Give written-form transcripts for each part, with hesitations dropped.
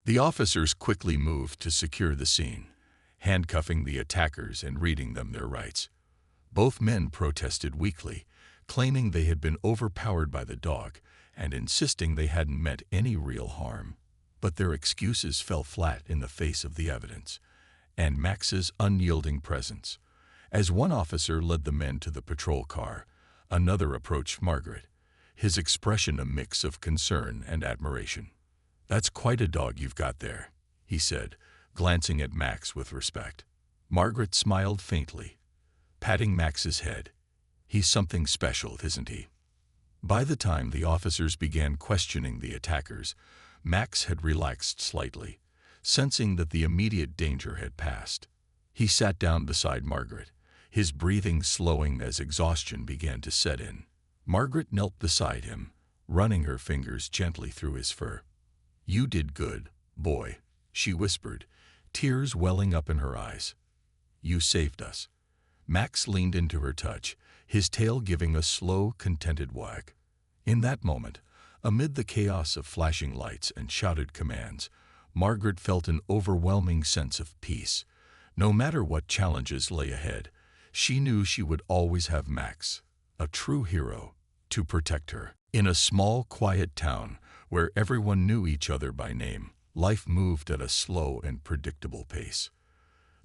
The officers quickly moved to secure the scene, handcuffing the attackers and reading them their rights. Both men protested weakly, claiming they had been overpowered by the dog and insisting they hadn't meant any real harm. But their excuses fell flat in the face of the evidence and Max's unyielding presence. As one officer led the men to the patrol car, another approached Margaret, his expression a mix of concern and admiration. "That's quite a dog you've got there," he said, glancing at Max with respect. Margaret smiled faintly, patting Max's head. "He's something special, isn't he?" By the time the officers began questioning the attackers, Max had relaxed slightly, sensing that the immediate danger had passed. He sat down beside Margaret, his breathing slowing as exhaustion began to set in. Margaret knelt beside him, running her fingers gently through his fur. "You did good, boy," she whispered, tears welling up in her eyes. "You saved us." Max leaned into her touch, his tail giving a slow, contented wag. In that moment, amid the chaos of flashing lights and shouted commands, Margaret felt an overwhelming sense of peace. No matter what challenges lay ahead, she knew she would always have Max, a true hero, to protect her. In a small, quiet town where everyone knew each other by name, life moved at a slow and predictable pace.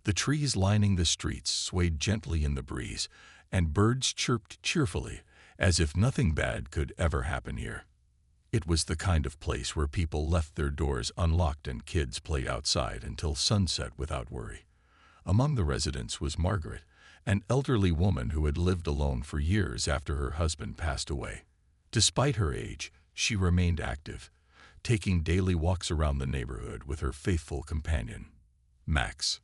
The trees lining the streets swayed gently in the breeze, and birds chirped cheerfully, as if nothing bad could ever happen here. It was the kind of place where people left their doors unlocked and kids played outside until sunset without worry. Among the residents was Margaret, an elderly woman who had lived alone for years after her husband passed away. Despite her age, she remained active, taking daily walks around the neighborhood with her faithful companion, Max.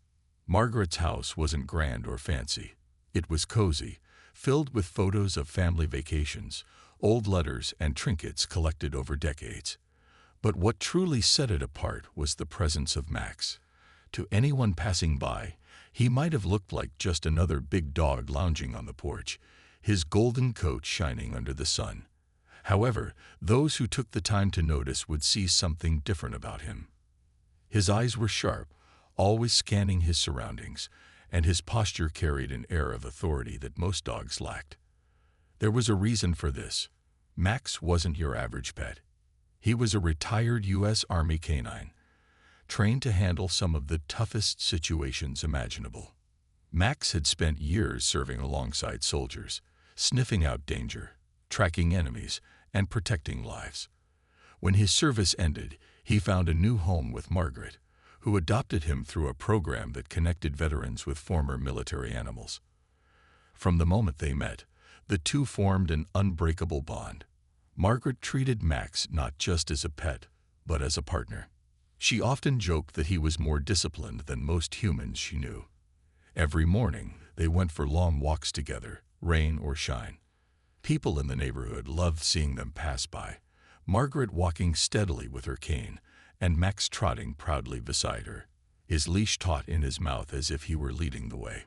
Margaret's house wasn't grand or fancy. It was cozy, filled with photos of family vacations, old letters, and trinkets collected over decades. But what truly set it apart was the presence of Max. To anyone passing by, he might have looked like just another big dog lounging on the porch, his golden coat shining under the sun. However, those who took the time to notice would see something different about him. His eyes were sharp, always scanning his surroundings, and his posture carried an air of authority that most dogs lacked. There was a reason for this. Max wasn't your average pet. He was a retired U.S. Army canine, trained to handle some of the toughest situations imaginable. Max had spent years serving alongside soldiers, sniffing out danger, tracking enemies, and protecting lives. When his service ended, he found a new home with Margaret, who adopted him through a program that connected veterans with former military animals. From the moment they met, the two formed an unbreakable bond. Margaret treated Max not just as a pet, but as a partner. She often joked that he was more disciplined than most humans she knew. Every morning, they went for long walks together, rain or shine. People in the neighborhood loved seeing them pass by, Margaret walking steadily with her cane, and Max trotting proudly beside her, his leash taut in his mouth as if he were leading the way.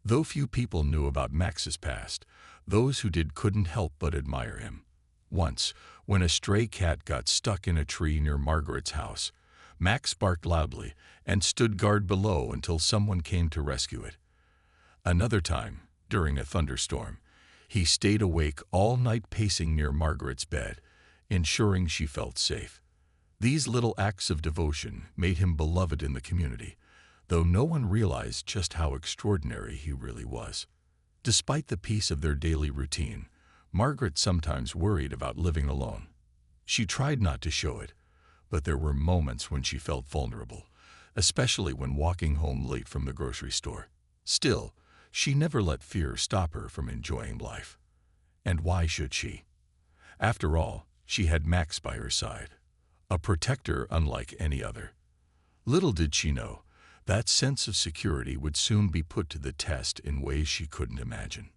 Though few people knew about Max's past, those who did couldn't help but admire him. Once, when a stray cat got stuck in a tree near Margaret's house, Max barked loudly and stood guard below until someone came to rescue it. Another time, during a thunderstorm, he stayed awake all night pacing near Margaret's bed, ensuring she felt safe. These little acts of devotion made him beloved in the community, though no one realized just how extraordinary he really was. Despite the peace of their daily routine, Margaret sometimes worried about living alone. She tried not to show it, but there were moments when she felt vulnerable, especially when walking home late from the grocery store. Still, she never let fear stop her from enjoying life. And why should she? After all, she had Max by her side, a protector unlike any other. Little did she know, that sense of security would soon be put to the test in ways she couldn't imagine.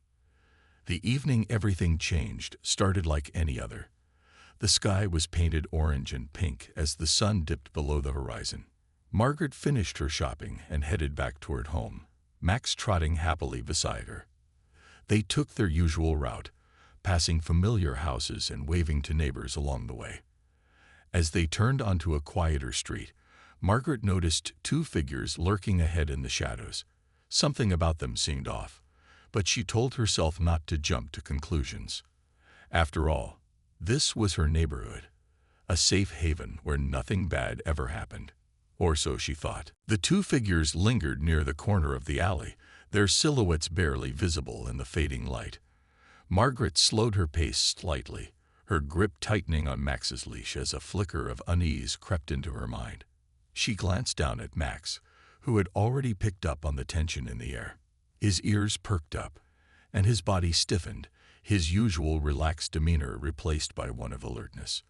The evening everything changed started like any other. The sky was painted orange and pink as the sun dipped below the horizon. Margaret finished her shopping and headed back toward home, Max trotting happily beside her. They took their usual route, passing familiar houses and waving to neighbors along the way. As they turned onto a quieter street, Margaret noticed two figures lurking ahead in the shadows. Something about them seemed off, but she told herself not to jump to conclusions. After all, this was her neighborhood, a safe haven where nothing bad ever happened. Or so she thought. The two figures lingered near the corner of the alley, their silhouettes barely visible in the fading light. Margaret slowed her pace slightly, her grip tightening on Max's leash as a flicker of unease crept into her mind. She glanced down at Max, who had already picked up on the tension in the air. His ears perked up, and his body stiffened, his usual relaxed demeanor replaced by one of alertness.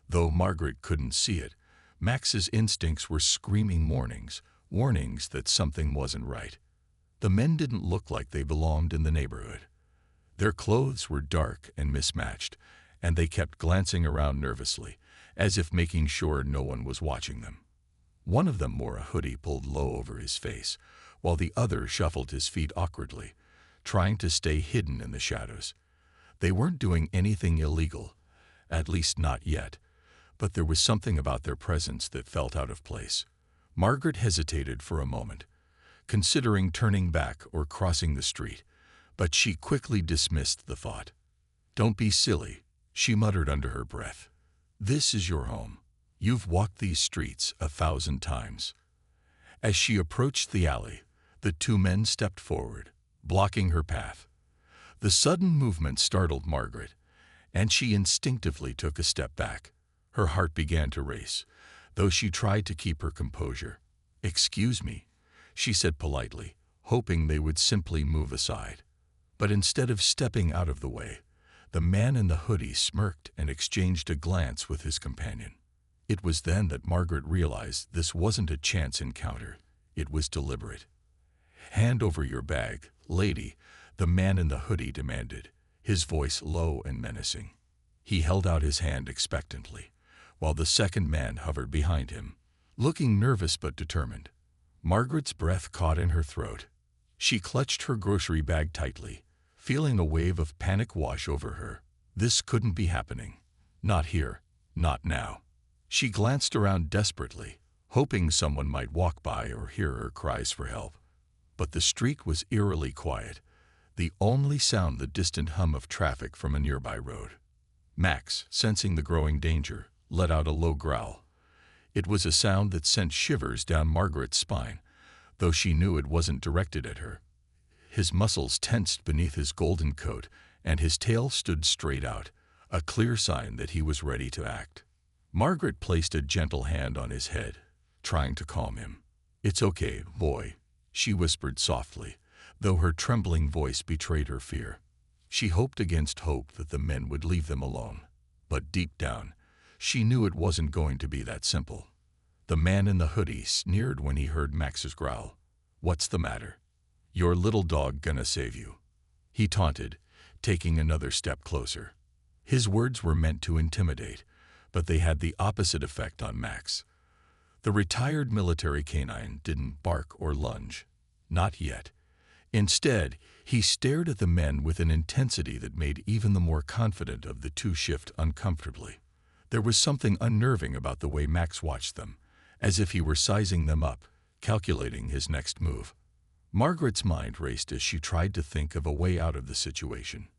Though Margaret couldn't see it, Max's instincts were screaming warnings that something wasn't right. The men didn't look like they belonged in the neighborhood. Their clothes were dark and mismatched, and they kept glancing around nervously, as if making sure no one was watching them. One of them wore a hoodie pulled low over his face, while the other shuffled his feet awkwardly, trying to stay hidden in the shadows. They weren't doing anything illegal, at least not yet, but there was something about their presence that felt out of place. Margaret hesitated for a moment, considering turning back or crossing the street, but she quickly dismissed the thought. "Don't be silly," she muttered under her breath. "This is your home. You've walked these streets 1,000 times." As she approached the alley, the two men stepped forward, blocking her path. The sudden movement startled Margaret, and she instinctively took a step back. Her heart began to race, though she tried to keep her composure. "Excuse me," she said politely, hoping they would simply move aside. But instead of stepping out of the way, the man in the hoodie smirked and exchanged a glance with his companion. It was then that Margaret realized this wasn't a chance encounter, it was deliberate. "Hand over your bag, lady," the man in the hoodie demanded, his voice low and menacing. He held out his hand expectantly, while the second man hovered behind him, looking nervous but determined. Margaret's breath caught in her throat. She clutched her grocery bag tightly, feeling a wave of panic wash over her. This couldn't be happening. Not here, not now. She glanced around desperately, hoping someone might walk by or hear her cries for help. But the street was eerily quiet, the only sound the distant hum of traffic from a nearby road. Max, sensing the growing danger, let out a low growl. It was a sound that sent shivers down Margaret's spine, though she knew it wasn't directed at her. His muscles tensed beneath his golden coat, and his tail stood straight out, a clear sign that he was ready to act. Margaret placed a gentle hand on his head, trying to calm him. "It's okay, boy," she whispered softly, though her trembling voice betrayed her fear. She hoped against hope that the men would leave them alone, but deep down, she knew it wasn't going to be that simple. The man in the hoodie sneered when he heard Max's growl. "What's the matter? Your little dog gonna save you?" he taunted, taking another step closer. His words were meant to intimidate, but they had the opposite effect on Max. The retired military canine didn't bark or lunge. Not yet. Instead, he stared at the men with an intensity that made even the more confident of the two shift uncomfortably. There was something unnerving about the way Max watched them, as if he were sizing them up, calculating his next move. Margaret's mind raced as she tried to think of a way out of the situation.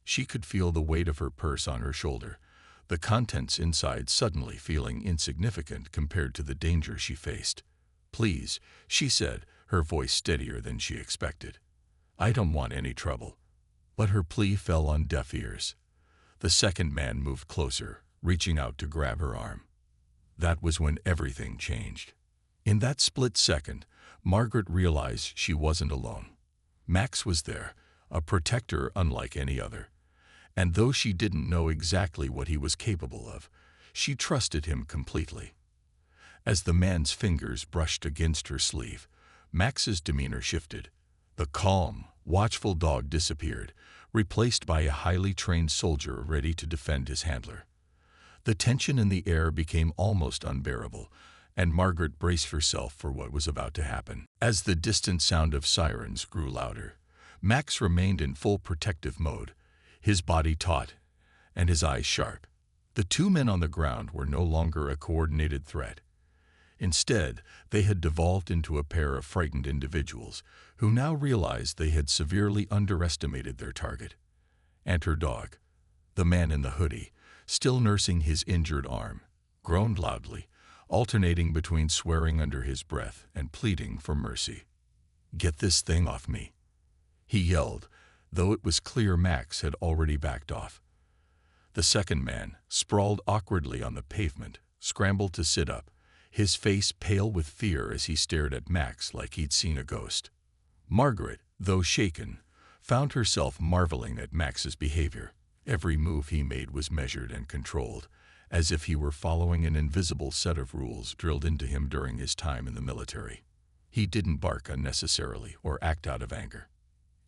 She could feel the weight of her purse on her shoulder, the contents inside suddenly feeling insignificant compared to the danger she faced. "Please," she said, her voice steadier than she expected. "I don't want any trouble." But her plea fell on deaf ears. The second man moved closer, reaching out to grab her arm. That was when everything changed. In that split second, Margaret realized she wasn't alone. Max was there, a protector unlike any other. And though she didn't know exactly what he was capable of, she trusted him completely. As the man's fingers brushed against her sleeve, Max's demeanor shifted. The calm, watchful dog disappeared, replaced by a highly trained soldier ready to defend his handler. The tension in the air became almost unbearable, and Margaret braced herself for what was about to happen. As the distant sound of sirens grew louder, Max remained in full protective mode, his body taut and his eyes sharp. The two men on the ground were no longer a coordinated threat. Instead, they had devolved into a pair of frightened individuals who now realized they had severely underestimated their target. And her dog, the man in the hoodie, still nursing his injured arm, groaned loudly, alternating between swearing under his breath and pleading for mercy. "Get this thing off me," he yelled, though it was clear Max had already backed off. The second man, sprawled awkwardly on the pavement, scrambled to sit up, his face pale with fear as he stared at Max like he'd seen a ghost. Margaret, though shaken, found herself marveling at Max's behavior. Every move he made was measured and controlled, as if he were following an invisible set of rules drilled into him during his time in the military. He didn't bark unnecessarily or act out of anger.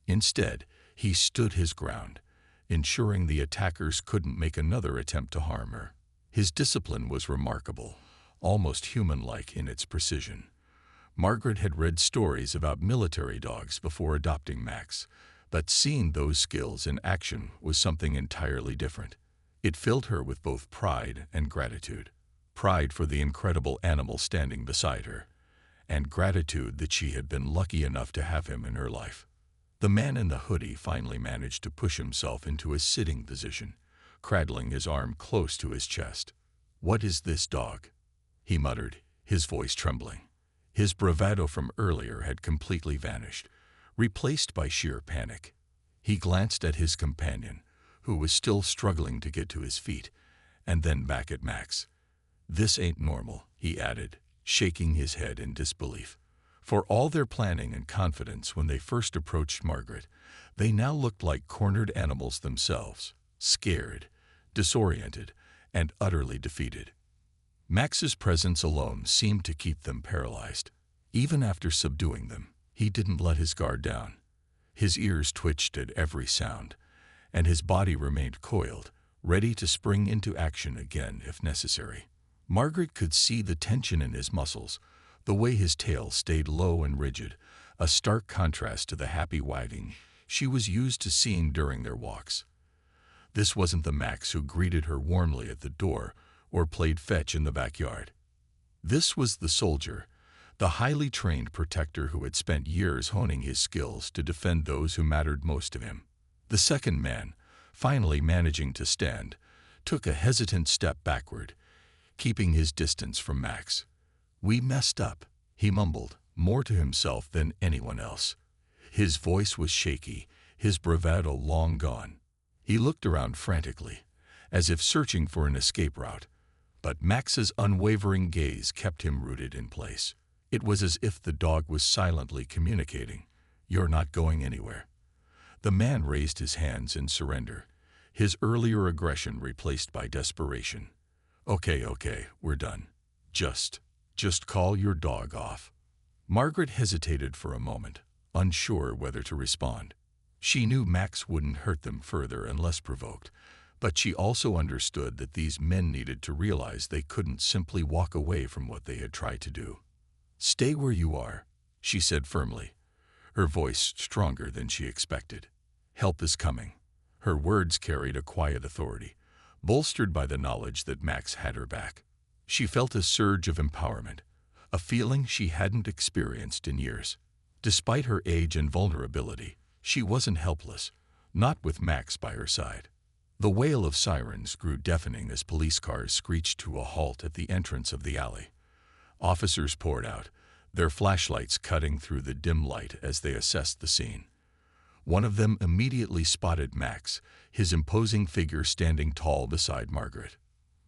Instead, he stood his ground, ensuring the attackers couldn't make another attempt to harm her. His discipline was remarkable, almost human-like in its precision. Margaret had read stories about military dogs before adopting Max, but seeing those skills in action was something entirely different. It filled her with both pride and gratitude. Pride for the incredible animal standing beside her, and gratitude that she had been lucky enough to have him in her life. The man in the hoodie finally managed to push himself into a sitting position, cradling his arm close to his chest. "What is this dog?" he muttered, his voice trembling. His bravado from earlier had completely vanished, replaced by sheer panic. He glanced at his companion, who was still struggling to get to his feet, and then back at Max. "This ain't normal," he added, shaking his head in disbelief. For all their planning and confidence when they first approached Margaret, they now looked like cornered animals themselves, scared, disoriented, and utterly defeated. Max's presence alone seemed to keep them paralyzed. Even after subduing them, he didn't let his guard down. His ears twitched at every sound, and his body remained coiled, ready to spring into action again if necessary. Margaret could see the tension in his muscles, the way his tail stayed low and rigid, a stark contrast to the happy wagging she was used to seeing during their walks. This wasn't the Max who greeted her warmly at the door or played fetch in the backyard. This was the soldier, the highly trained protector who had spent years honing his skills to defend those who mattered most to him. The second man, finally managing to stand, took a hesitant step backward, keeping his distance from Max. "We messed up," he mumbled, more to himself than anyone else. His voice was shaky, his bravado long gone. He looked around frantically, as if searching for an escape route, but Max's unwavering gaze kept him rooted in place. It was as if the dog was silently communicating, "You're not going anywhere." The man raised his hands in surrender, his earlier aggression replaced by desperation. Okay, we're done. Just call your dog off." Margaret hesitated for a moment, unsure whether to respond. She knew Max wouldn't hurt them further unless provoked, but she also understood that these men needed to realize they couldn't simply walk away from what they had tried to do. "Stay where you are," she said firmly, her voice stronger than she expected. "Help is coming." Her words carried a quiet authority, bolstered by the knowledge that Max had her back. She felt a surge of empowerment, a feeling she hadn't experienced in years. Despite her age and vulnerability, she wasn't helpless, not with Max by her side. The wail of sirens grew deafening as police cars screeched to a halt at the entrance of the alley. Officers poured out, their flashlights cutting through the dim light as they assessed the scene. One of them immediately spotted Max, his imposing figure standing tall beside Margaret.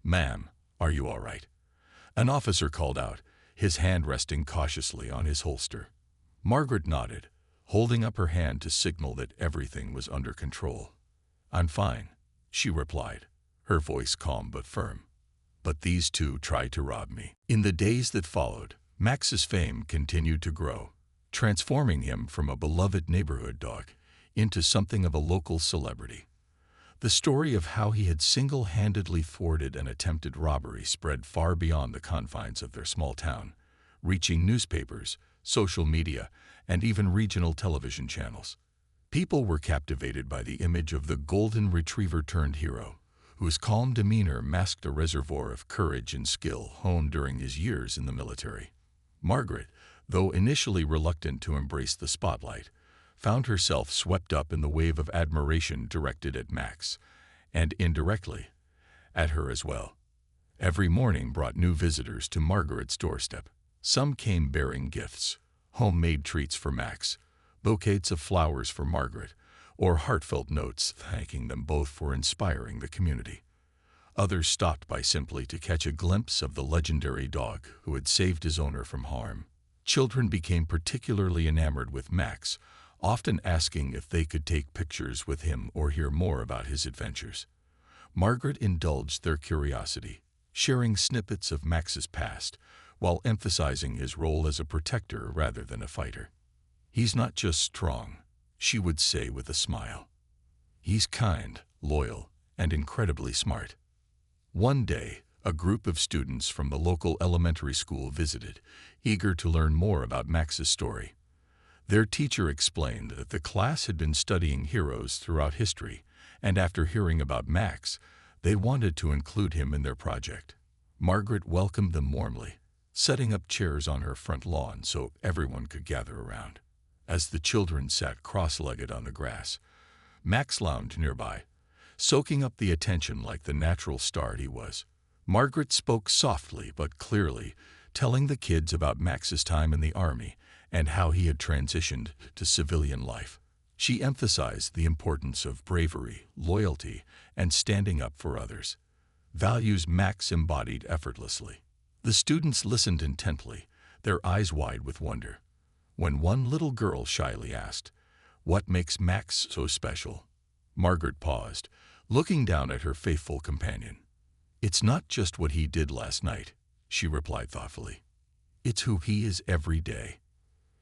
"Ma'am, are you all right?" An officer called out, his hand resting cautiously on his holster. Margaret nodded, holding up her hand to signal that everything was under control. "I'm fine," she replied, her voice calm but firm. "But these two tried to rob me." In the days that followed, Max's fame continued to grow, transforming him from a beloved neighborhood dog into something of a local celebrity. The story of how he had single-handedly thwarted an attempted robbery spread far beyond the confines of their small town, reaching newspapers, social media, and even regional television channels. People were captivated by the image of the golden retriever-turned-hero, whose calm demeanor masked a reservoir of courage and skill honed during his years in the military. Margaret, though initially reluctant to embrace the spotlight, found herself swept up in the wave of admiration directed at Max, and indirectly, at her as well. Every morning brought new visitors to Margaret's doorstep. Some came bearing gifts, homemade treats for Max, bouquets of flowers for Margaret, or heartfelt notes thanking them both for inspiring the community. Others stopped by simply to catch a glimpse of the legendary dog who had saved his owner from harm. Children became particularly enamored with Max, often asking if they could take pictures with him or hear more about his adventures. Margaret indulged their curiosity, sharing snippets of Max's past, while emphasizing his role as a protector rather than a fighter. "He's not just strong," she would say with a smile. "He's kind, loyal, and incredibly smart." One day, a group of students from the local elementary school visited, eager to learn more about Max's story. Their teacher explained that the class had been studying heroes throughout history, and after hearing about Max, they wanted to include him in their project. Margaret welcomed them warmly, setting up chairs on her front lawn so everyone could gather around. As the children sat cross-legged on the grass, Max lounged nearby, soaking up the attention like the natural star he was. Margaret spoke softly but clearly, telling the kids about Max's time in the army and how he had transitioned to civilian life. She emphasized the importance of bravery, loyalty, and standing up for others, values Max embodied effortlessly. The students listened intently, their eyes wide with wonder, when one little girl shyly asked, "What makes Max so special?" Margaret paused, looking down at her faithful companion. "It's not just what he did last night," she replied thoughtfully. "It's who he is every day.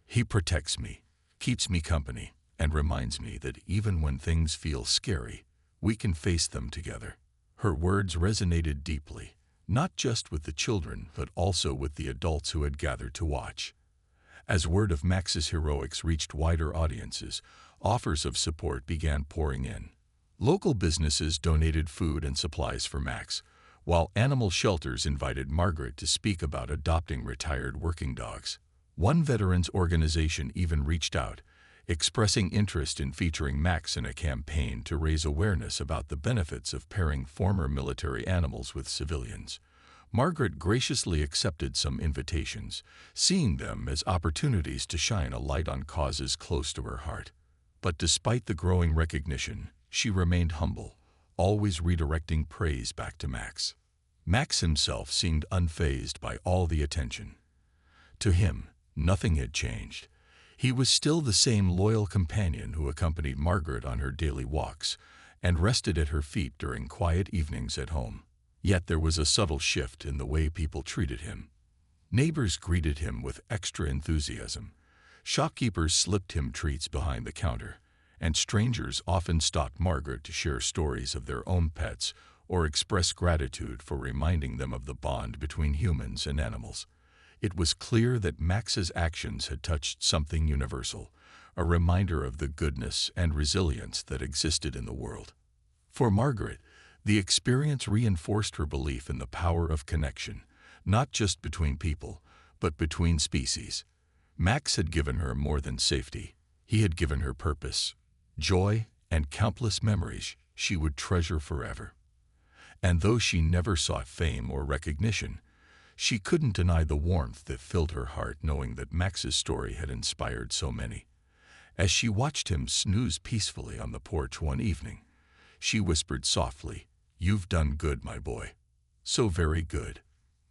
He protects me, keeps me company, and reminds me that even when things feel scary, we can face them together." Her words resonated deeply, not just with the children, but also with the adults who had gathered to watch. As word of Max's heroics reached wider audiences, offers of support began pouring in. Local businesses donated food and supplies for Max, while animal shelters invited Margaret to speak about adopting retired working dogs. One veterans organization even reached out, expressing interest in featuring Max in a campaign to raise awareness about the benefits of pairing former military animals with civilians. Margaret graciously accepted some invitations, seeing them as opportunities to shine a light on causes close to her heart. But despite the growing recognition, she remained humble, always redirecting praise back to Max. Max himself seemed unfazed by all the attention. To him, nothing had changed. He was still the same loyal companion who accompanied Margaret on her daily walks and rested at her feet during quiet evenings at home. Yet there was a subtle shift in the way people treated him. Neighbors greeted him with extra enthusiasm. Shopkeepers slipped him treats behind the counter, and strangers often stopped Margaret to share stories of their own pets or express gratitude for reminding them of the bond between humans and animals. It was clear that Max's actions had touched something universal, a reminder of the goodness and resilience that existed in the world. For Margaret, the experience reinforced her belief in the power of connection, not just between people, but between species. Max had given her more than safety. He had given her purpose, joy, and countless memories she would treasure forever. And though she never sought fame or recognition, she couldn't deny the warmth that filled her heart knowing that Max's story had inspired so many. As she watched him snooze peacefully on the porch one evening, she whispered softly, "You've done good, my boy. So very good."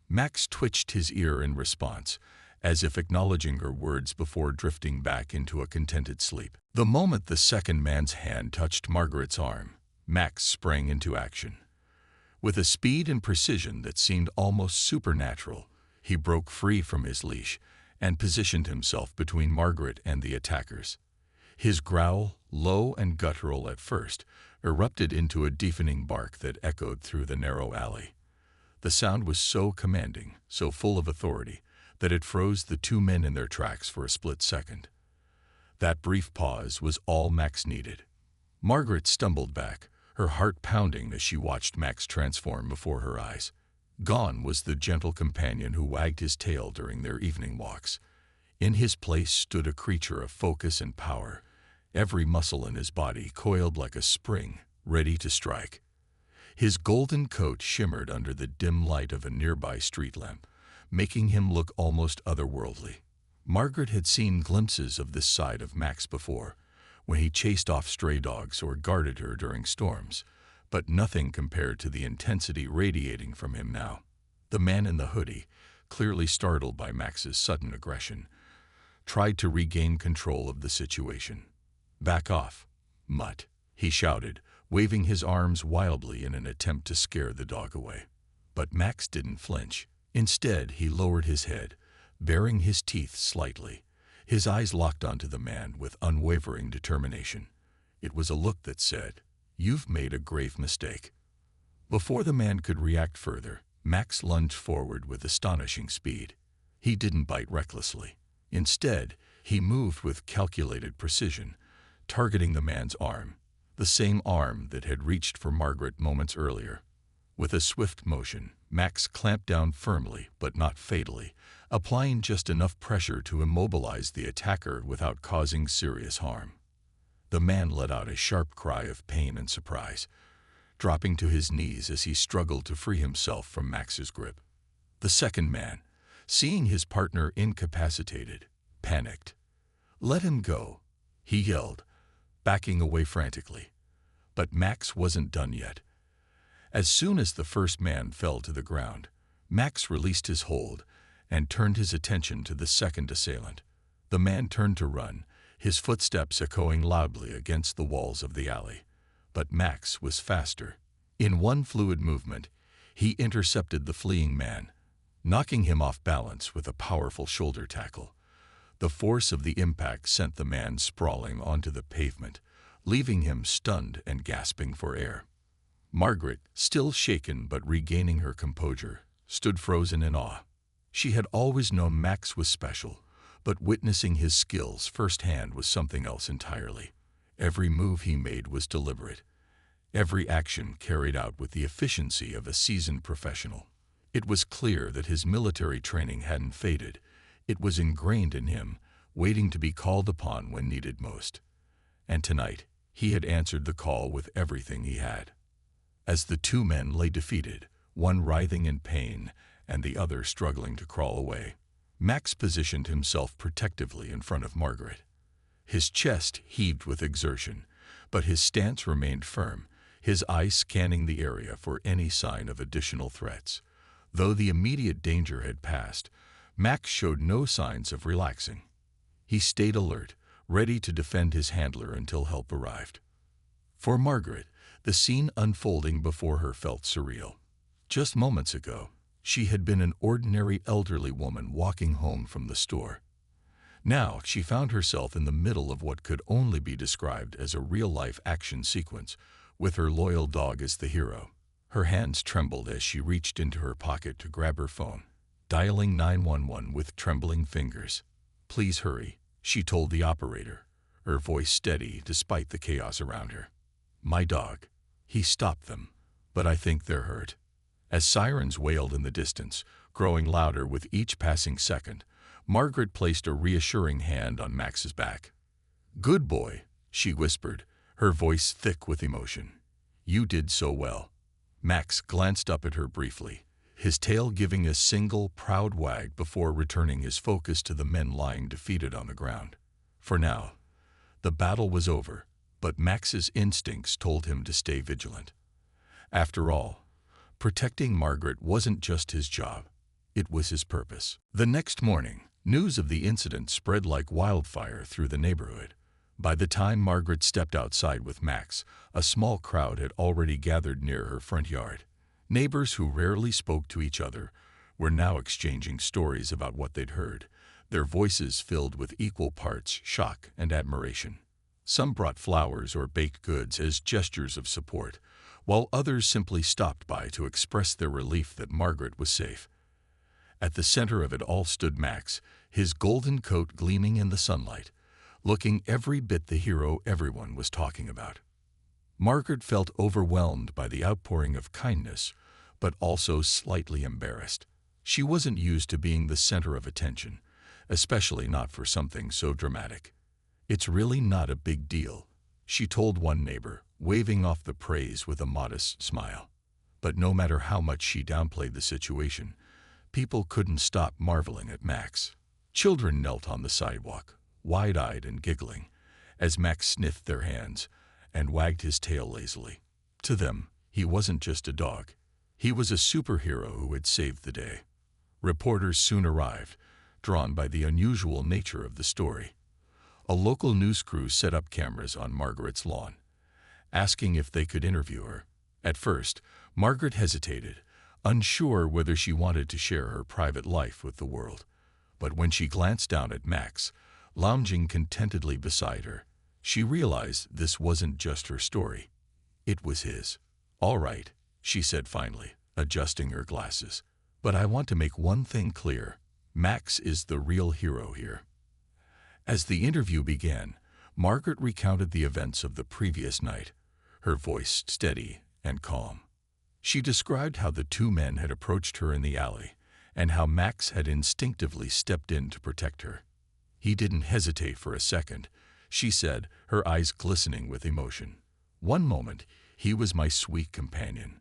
Max twitched his ear in response, as if acknowledging her words before drifting back into a contented sleep. The moment the second man's hand touched Margaret's arm, Max sprang into action. With a speed and precision that seemed almost supernatural, he broke free from his leash and positioned himself between Margaret and the attackers. His growl, low and guttural at first, erupted into a deafening bark that echoed through the narrow alley. The sound was so commanding, so full of authority, that it froze the two men in their tracks for a split second. That brief pause was all Max needed. Margaret stumbled back, her heart pounding as she watched Max transform before her eyes. Gone was the gentle companion who wagged his tail during their evening walks. In his place stood a creature of focus and power, every muscle in his body coiled like a spring, ready to strike. His golden coat shimmered under the dim light of a nearby street lamp, making him look almost otherworldly. Margaret had seen glimpses of this side of Max before, when he chased off stray dogs or guarded her during storms, but nothing compared to the intensity radiating from him now. The man in the hoodie, clearly startled by Max's sudden aggression, tried to regain control of the situation. "Back off, mutt," he shouted, waving his arms wildly in an attempt to scare the dog away. But Max didn't flinch. Instead, he lowered his head, baring his teeth slightly. His eyes locked onto the man with unwavering determination. It was a look that said, "You've made a grave mistake." Before the man could react further, Max lunged forward with astonishing speed. He didn't bite recklessly. Instead, he moved with calculated precision, targeting the man's arm, the same arm that had reached for Margaret moments earlier. With a swift motion, Max clamped down firmly but not fatally, applying just enough pressure to immobilize the attacker without causing serious harm. The man let out a sharp cry of pain and surprise, dropping to his knees as he struggled to free himself from Max's grip. The second man, seeing his partner incapacitated, panicked. "Let him go," he yelled, backing away frantically. But Max wasn't done yet. As soon as the first man fell to the ground, Max released his hold and turned his attention to the second assailant. The man turned to run, his footsteps echoing loudly against the walls of the alley. But Max was faster. In one fluid movement, he intercepted the fleeing man, knocking him off balance with a powerful shoulder tackle. The force of the impact sent the man sprawling onto the pavement, leaving him stunned and gasping for air. Margaret, still shaken but regaining her composure, stood frozen in awe. She had always known Max was special, but witnessing his skills firsthand was something else entirely. Every move he made was deliberate, every action carried out with the efficiency of a seasoned professional. It was clear that his military training hadn't faded. It was ingrained in him, waiting to be called upon when needed most. And tonight, he had answered the call with everything he had. As the two men lay defeated, one writhing in pain and the other struggling to crawl away, Max positioned himself protectively in front of Margaret. His chest heaved with exertion, but his stance remained firm, his eyes scanning the area for any sign of additional threats. Though the immediate danger had passed, Max showed no signs of relaxing. He stayed alert, ready to defend his handler until help arrived. For Margaret, the scene unfolding before her felt surreal. Just moments ago, she had been an ordinary elderly woman walking home from the store. Now she found herself in the middle of what could only be described as a real-life action sequence, with her loyal dog as the hero. Her hands trembled as she reached into her pocket to grab her phone, dialing 911 with trembling fingers. "Please hurry," she told the operator, her voice steady despite the chaos around her. "My dog." He stopped them, "But I think they're hurt." As sirens wailed in the distance, growing louder with each passing second, Margaret placed a reassuring hand on Max's back. "Good boy," she whispered, her voice thick with emotion. "You did so well." Max glanced up at her briefly, his tail giving a single, proud wag before returning his focus to the men lying defeated on the ground. For now, the battle was over, but Max's instincts told him to stay vigilant. After all, protecting Margaret wasn't just his job, it was his purpose. The next morning, news of the incident spread like wildfire through the neighborhood. By the time Margaret stepped outside with Max, a small crowd had already gathered near her front yard. Neighbors who rarely spoke to each other were now exchanging stories about what they'd heard, their voices filled with equal parts shock and admiration. Some brought flowers or baked goods as gestures of support, while others simply stopped by to express their relief that Margaret was safe. At the center of it all stood Max, his golden coat gleaming in the sunlight, looking every bit the hero everyone was talking about. Margaret felt overwhelmed by the outpouring of kindness, but also slightly embarrassed. She wasn't used to being the center of attention, especially not for something so dramatic. "It's really not a big deal," she told one neighbor, waving off the praise with a modest smile. But no matter how much she downplayed the situation, people couldn't stop marveling at Max. Children knelt on the sidewalk, wide-eyed and giggling, as Max sniffed their hands and wagged his tail lazily. To them, he wasn't just a dog. He was a superhero who had saved the day. Reporters soon arrived, drawn by the unusual nature of the story. A local news crew set up cameras on Margaret's lawn, asking if they could interview her. At first, Margaret hesitated, unsure whether she wanted to share her private life with the world. But when she glanced down at Max, lounging contentedly beside her, she realized this wasn't just her story. It was his. "All right," she said finally, adjusting her glasses. "But I want to make one thing clear. Max is the real hero here." As the interview began, Margaret recounted the events of the previous night, her voice steady and calm. She described how the two men had approached her in the alley and how Max had instinctively stepped in to protect her. "He didn't hesitate for a second," she said, her eyes glistening with emotion. "One moment, he was my sweet companion.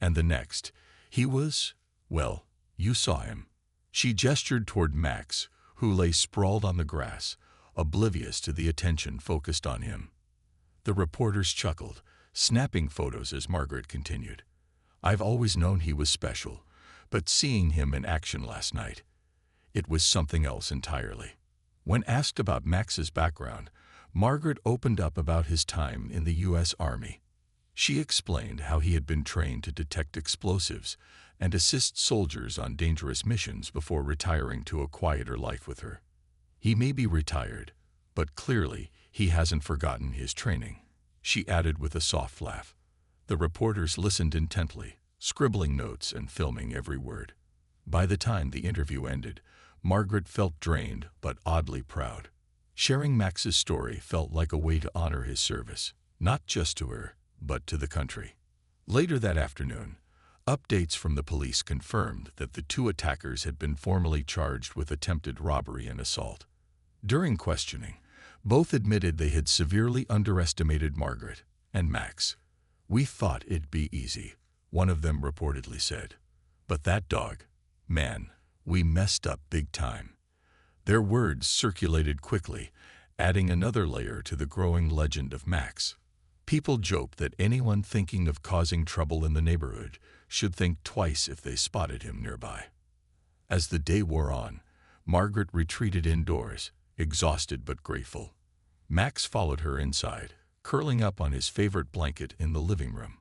And the next, he was, well, you saw him." She gestured toward Max, who lay sprawled on the grass, oblivious to the attention focused on him. The reporters chuckled, snapping photos as Margaret continued. "I've always known he was special, but seeing him in action last night, it was something else entirely." When asked about Max's background, Margaret opened up about his time in the U.S. Army. She explained how he had been trained to detect explosives and assist soldiers on dangerous missions before retiring to a quieter life with her. "He may be retired, but clearly he hasn't forgotten his training," she added with a soft laugh. The reporters listened intently, scribbling notes and filming every word. By the time the interview ended, Margaret felt drained but oddly proud. Sharing Max's story felt like a way to honor his service, not just to her, but to the country. Later that afternoon, updates from the police confirmed that the two attackers had been formally charged with attempted robbery and assault. During questioning, both admitted they had severely underestimated Margaret and Max. "We thought it'd be easy," one of them reportedly said. "But that dog, man, we messed up big time." Their words circulated quickly, adding another layer to the growing legend of Max. People joked that anyone thinking of causing trouble in the neighborhood should think twice if they spotted him nearby. As the day wore on, Margaret retreated indoors, exhausted but grateful. Max followed her inside, curling up on his favorite blanket in the living room.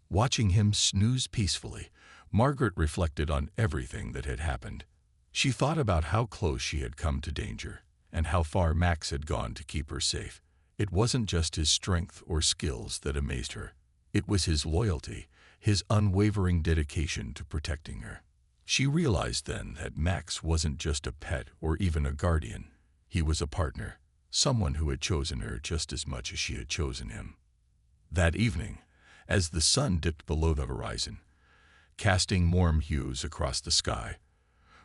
Watching him snooze peacefully, Margaret reflected on everything that had happened. She thought about how close she had come to danger, and how far Max had gone to keep her safe. It wasn't just his strength or skills that amazed her. It was his loyalty, his unwavering dedication to protecting her. She realized then that Max wasn't just a pet or even a guardian. He was a partner, someone who had chosen her just as much as she had chosen him. That evening, as the sun dipped below the horizon, casting warm hues across the sky,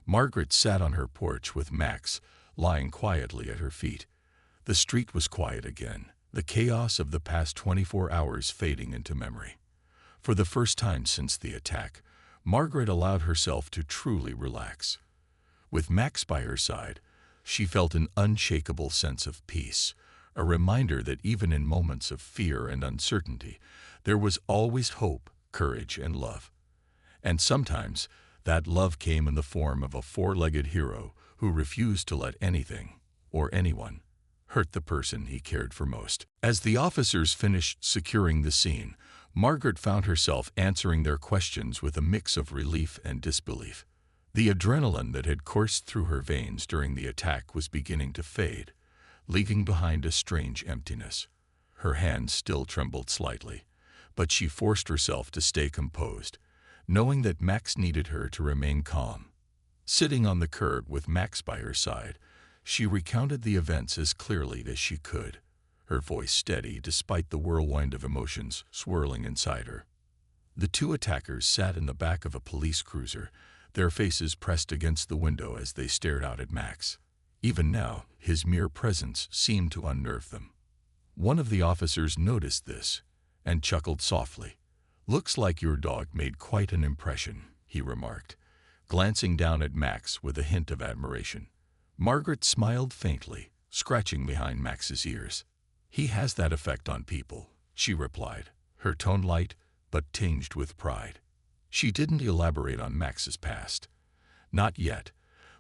Margaret sat on her porch with Max lying quietly at her feet. The street was quiet again, the chaos of the past 24 hours fading into memory. For the first time since the attack, Margaret allowed herself to truly relax. With Max by her side, she felt an unshakable sense of peace, a reminder that even in moments of fear and uncertainty, there was always hope, courage, and love. And sometimes, that love came in the form of a four-legged hero who refused to let anything, or anyone, hurt the person he cared for most. As the officers finished securing the scene, Margaret found herself answering their questions with a mix of relief and disbelief. The adrenaline that had coursed through her veins during the attack was beginning to fade, leaving behind a strange emptiness. Her hands still trembled slightly, but she forced herself to stay composed, knowing that Max needed her to remain calm. Sitting on the curb with Max by her side, she recounted the events as clearly as she could. her voice steady despite the whirlwind of emotions swirling inside her. The two attackers sat in the back of a police cruiser, their faces pressed against the window as they stared out at Max. Even now, his mere presence seemed to unnerve them. One of the officers noticed this and chuckled softly. "Looks like your dog made quite an impression," he remarked, glancing down at Max with a hint of admiration. Margaret smiled faintly, scratching behind Max's ears. "He has that effect on people," she replied, her tone light but tinged with pride. She didn't elaborate on Max's past. Not yet,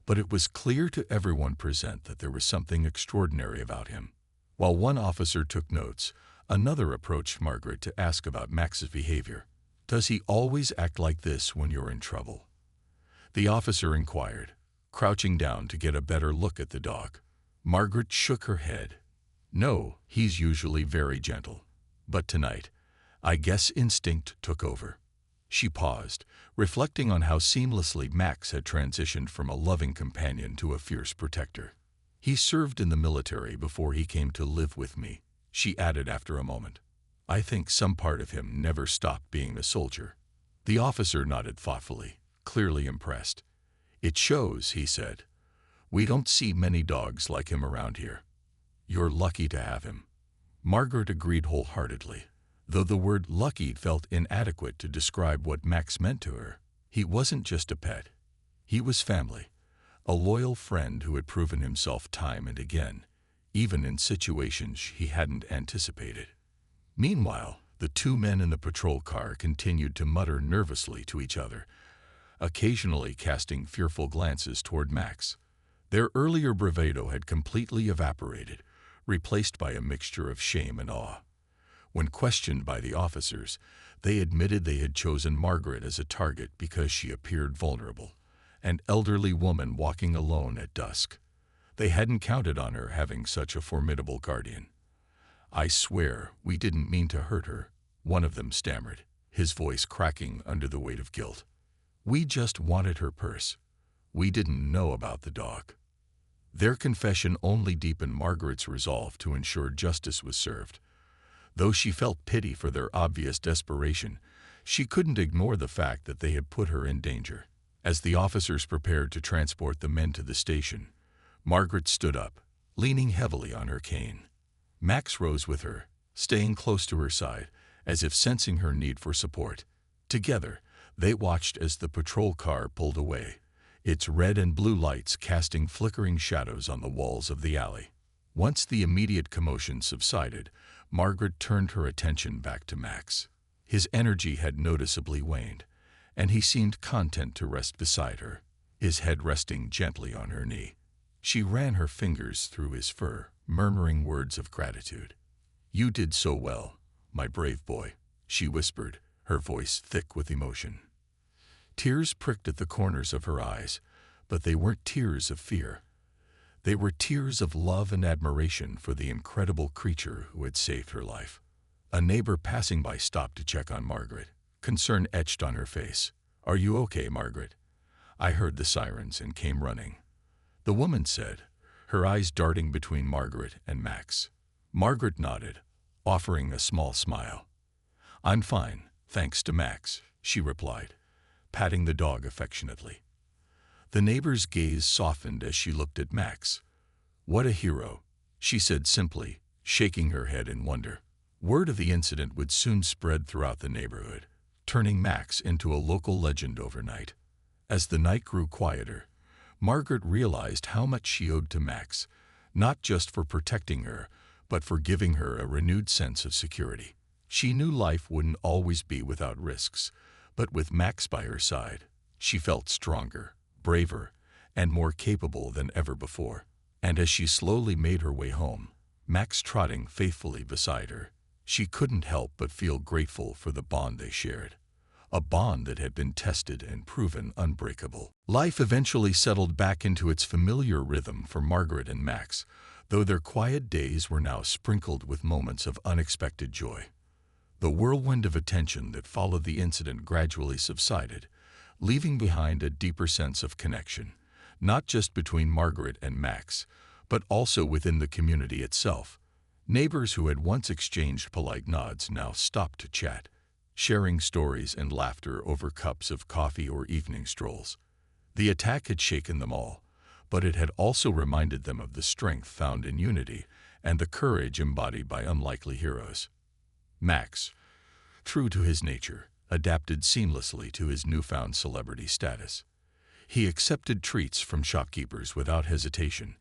but it was clear to everyone present that there was something extraordinary about him. While one officer took notes, another approached Margaret to ask about Max's behavior. "Does he always act like this when you're in trouble?" The officer inquired, crouching down to get a better look at the dog. Margaret shook her head. "No, he's usually very gentle. But tonight, I guess instinct took over." She paused, reflecting on how seamlessly Max had transitioned from a loving companion to a fierce protector. "He served in the military before he came to live with me," she added after a moment. "I think some part of him never stopped being a soldier." The officer nodded thoughtfully, clearly impressed. "It shows," he said. "We don't see many dogs like him around here. You're lucky to have him." Margaret agreed wholeheartedly, though the word lucky felt inadequate to describe what Max meant to her. He wasn't just a pet. He was family, a loyal friend who had proven himself time and again, even in situations he hadn't anticipated. Meanwhile, the two men in the patrol car continued to mutter nervously to each other, occasionally casting fearful glances toward Max. Their earlier bravado had completely evaporated, replaced by a mixture of shame and awe. When questioned by the officers, they admitted they had chosen Margaret as a target because she appeared vulnerable, an elderly woman walking alone at dusk. They hadn't counted on her having such a formidable guardian. "I swear we didn't mean to hurt her," one of them stammered, his voice cracking under the weight of guilt. "We just wanted her purse. We didn't know about the dog." Their confession only deepened Margaret's resolve to ensure justice was served. Though she felt pity for their obvious desperation, she couldn't ignore the fact that they had put her in danger. As the officers prepared to transport the men to the station, Margaret stood up, leaning heavily on her cane. Max rose with her, staying close to her side, as if sensing her need for support. Together, they watched as the patrol car pulled away, its red and blue lights casting flickering shadows on the walls of the alley. Once the immediate commotion subsided, Margaret turned her attention back to Max. His energy had noticeably waned, and he seemed content to rest beside her, his head resting gently on her knee. She ran her fingers through his fur, murmuring words of gratitude. "You did so well, my brave boy," she whispered, her voice thick with emotion. Tears pricked at the corners of her eyes, but they weren't tears of fear. They were tears of love and admiration for the incredible creature who had saved her life. A neighbor passing by stopped to check on Margaret, concern etched on her face. "Are you okay, Margaret? I heard the sirens and came running," the woman said, her eyes darting between Margaret and Max. Margaret nodded, offering a small smile. "I'm fine, thanks to Max," she replied, patting the dog affectionately. The neighbor's gaze softened as she looked at Max. "What a hero," she said simply, shaking her head in wonder. Word of the incident would soon spread throughout the neighborhood, turning Max into a local legend overnight. As the night grew quieter, Margaret realized how much she owed to Max, not just for protecting her, but for giving her a renewed sense of security. She knew life wouldn't always be without risks, but with Max by her side, she felt stronger, braver, and more capable than ever before. And as she slowly made her way home, Max trotting faithfully beside her, she couldn't help but feel grateful for the bond they shared, a bond that had been tested and proven unbreakable. Life eventually settled back into its familiar rhythm for Margaret and Max, though their quiet days were now sprinkled with moments of unexpected joy. The whirlwind of attention that followed the incident gradually subsided, leaving behind a deeper sense of connection, not just between Margaret and Max, but also within the community itself. Neighbors who had once exchanged polite nods now stopped to chat, sharing stories and laughter over cups of coffee or evening strolls. The attack had shaken them all, but it had also reminded them of the strength found in unity and the courage embodied by unlikely heroes. Max, true to his nature, adapted seamlessly to his newfound celebrity status. He accepted treats from shopkeepers without hesitation,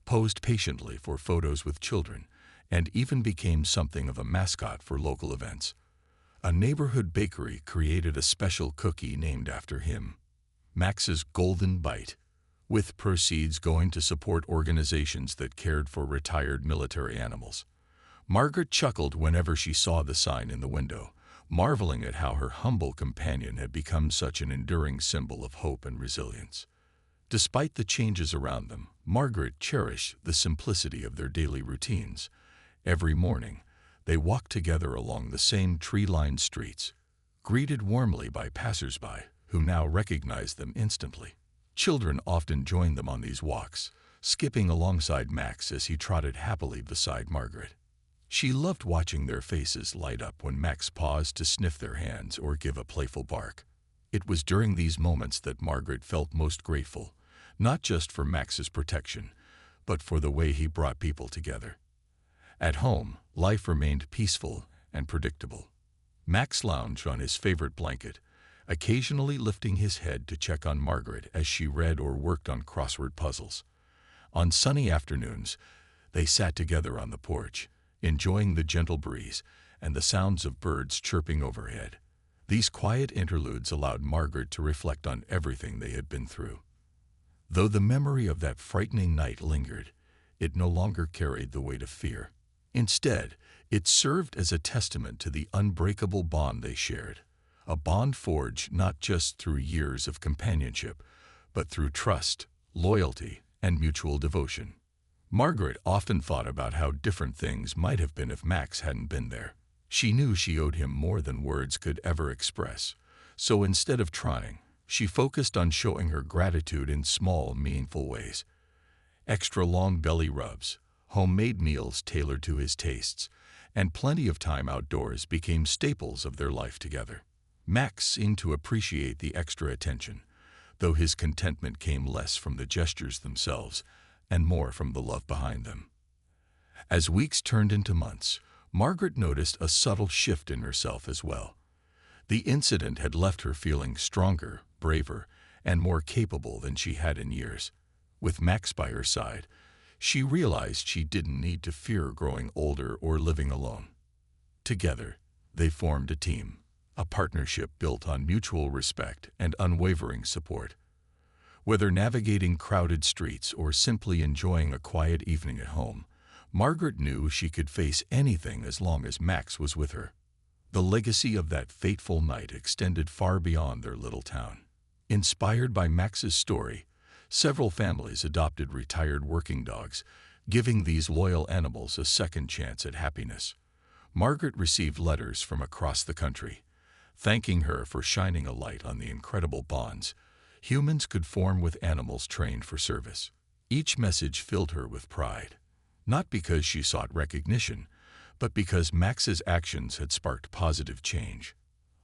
posed patiently for photos with children, and even became something of a mascot for local events. A neighborhood bakery created a special cookie named after him, Max's Golden Bite, with proceeds going to support organizations that cared for retired military animals. Margaret chuckled whenever she saw the sign in the window, marveling at how her humble companion had become such an enduring symbol of hope and resilience. Despite the changes around them, Margaret cherished the simplicity of their daily routines. Every morning, they walked together along the same tree-lined streets, greeted warmly by passers-by who now recognized them instantly. Children often joined them on these walks, skipping alongside Max as he trotted happily beside Margaret. She loved watching their faces light up when Max paused to sniff their hands or give a playful bark. It was during these moments that Margaret felt most grateful, not just for Max's protection, but for the way he brought people together. At home, life remained peaceful and predictable. Max lounged on his favorite blanket, occasionally lifting his head to check on Margaret as she read or worked on crossword puzzles. On sunny afternoons, they sat together on the porch, enjoying the gentle breeze and the sounds of birds chirping overhead. These quiet interludes allowed Margaret to reflect on everything they had been through. Though the memory of that frightening night lingered, it no longer carried the weight of fear. Instead, it served as a testament to the unbreakable bond they shared, a bond forged not just through years of companionship, but through trust, loyalty, and mutual devotion. Margaret often thought about how different things might have been if Max hadn't been there. She knew she owed him more than words could ever express, so instead of trying, she focused on showing her gratitude in small, meaningful ways. Extra long belly rubs, homemade meals tailored to his tastes, and plenty of time outdoors became staples of their life together. Max seemed to appreciate the extra attention, though his contentment came less from the gestures themselves and more from the love behind them. As weeks turned into months, Margaret noticed a subtle shift in herself as well. The incident had left her feeling stronger, braver, and more capable than she had in years. With Max by her side, she realized she didn't need to fear growing older or living alone. Together, they formed a team, a partnership built on mutual respect and unwavering support. Whether navigating crowded streets or simply enjoying a quiet evening at home, Margaret knew she could face anything as long as Max was with her. The legacy of that fateful night extended far beyond their little town. Inspired by Max's story, several families adopted retired working dogs, giving these loyal animals a second chance at happiness. Margaret received letters from across the country, thanking her for shining a light on the incredible bonds humans could form with animals trained for service. Each message filled her with pride, not because she sought recognition, but because Max's actions had sparked positive change.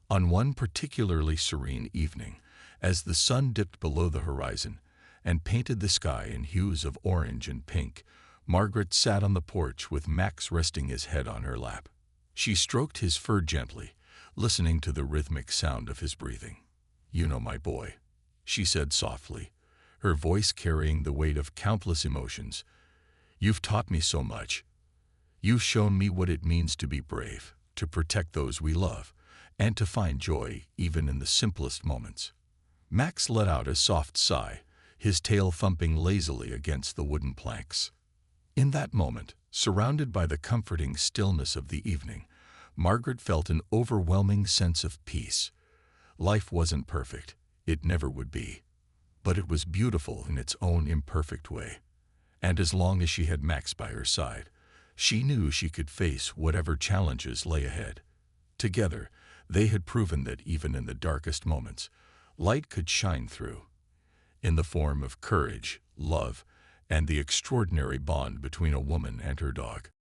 On one particularly serene evening, as the sun dipped below the horizon and painted the sky in hues of orange and pink, Margaret sat on the porch with Max resting his head on her lap. She stroked his fur gently, listening to the rhythmic sound of his breathing. "You know, my boy," she said softly, her voice carrying the weight of countless emotions. "You've taught me so much. You've shown me what it means to be brave, to protect those we love, and to find joy even in the simplest moments." Max let out a soft sigh, his tail thumping lazily against the wooden planks. In that moment, surrounded by the comforting stillness of the evening, Margaret felt an overwhelming sense of peace. Life wasn't perfect. It never would be. But it was beautiful in its own imperfect way. And as long as she had Max by her side, she knew she could face whatever challenges lay ahead. Together, they had proven that even in the darkest moments, light could shine through, in the form of courage, love, and the extraordinary bond between a woman and her dog.